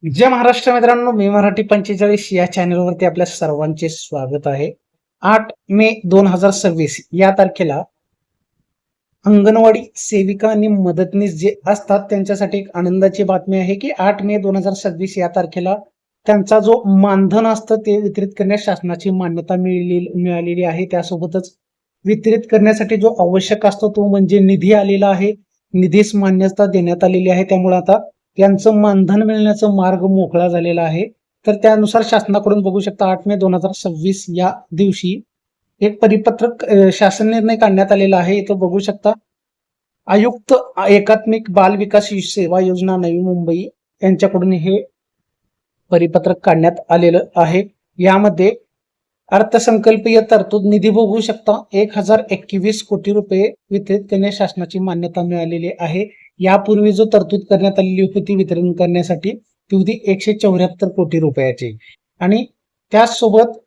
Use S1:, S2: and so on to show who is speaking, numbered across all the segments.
S1: जय महाराष्ट्र मित्रांनो, मी मराठी 45 या चॅनलवरती आपल्या सर्वांचे स्वागत आहे. 8 मे 2026 या तारखेला अंगणवाडी सेविका आणि मदतनीस जे असतात त्यांच्यासाठी एक आनंदाची बातमी आहे की 8 मे 2026 या तारखेला त्यांचा जो मानधन असतं ते वितरित करण्यास शासनाची मान्यता मिळालेली आहे. त्यासोबतच वितरित करण्यासाठी जो आवश्यक असतो तो म्हणजे निधी आलेला आहे. निधीस मान्यता देण्यात आलेली आहे. त्यामुळे आता त्यांचं मानधन मिळण्याचा मार्ग मोकळा झालेला आहे. तर त्यानुसार शासनाकडून बघू शकता 8 मे 2026 या दिवशी एक परिपत्रक शासन निर्णय काढण्यात आलेला आहे. इथं बघू शकता आयुक्त एकात्मिक बाल विकास सेवा योजना नवी मुंबई यांच्याकडून हे परिपत्रक काढण्यात आलेलं आहे. यामध्ये अर्थसंकल्पीय तरतूद निधी बघू शकता 1021 कोटी रुपये वितरित करण्यास शासनाची मान्यता मिळालेली आहे. यापूर्वी जो तरतूद करण्यात आलेली होती वितरण करण्यासाठी ती होती 174 कोटी रुपयाची आणि त्याचसोबत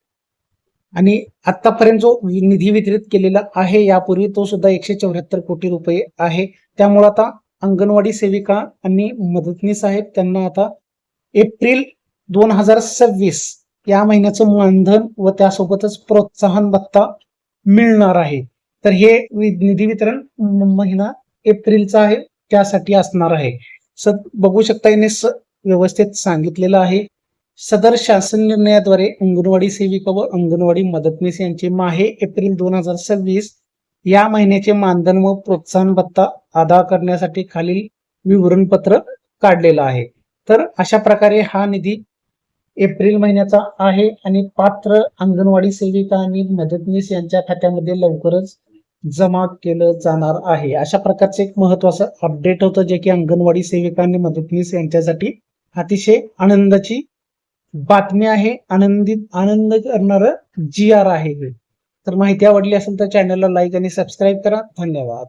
S1: आणि आतापर्यंत जो निधी वितरित केलेला आहे यापूर्वी तो सुद्धा 174 कोटी रुपये आहे. त्यामुळे आता अंगणवाडी सेविका आणि मदतनीस आहेत त्यांना आता एप्रिल 2026 या महिन्याचं मानधन व त्यासोबतच प्रोत्साहन भत्ता मिळणार आहे. तर हे निधी वितरण महिना एप्रिलचा आहे त्यासाठी असणार आहे. बघू शकता याने व्यवस्थित सांगितलेलं आहे. सदर शासन निर्णयाद्वारे अंगणवाडी सेविका व अंगणवाडी मदतनीस यांचे माहे एप्रिल 2026 या महिन्याचे मानधन व प्रोत्साहन भत्ता अदा करण्यासाठी खालील विवरणपत्र काढलेलं आहे. तर अशा प्रकारे हा निधी एप्रिल महिन्याचा आहे आणि पात्र अंगणवाडी सेविका आणि मदतनीस यांच्या खात्यामध्ये लवकरच जमा केलं जाणार आहे. अशा प्रकारचे एक महत्वाचं अपडेट होतं जे की अंगणवाडी सेविका आणि मदतनीस यांच्यासाठी अतिशय आनंदाची बातमी आहे. आनंद करणारं GR आहे. तर माहिती आवडली असेल तर चॅनलला लाईक आणि सबस्क्राईब करा. धन्यवाद.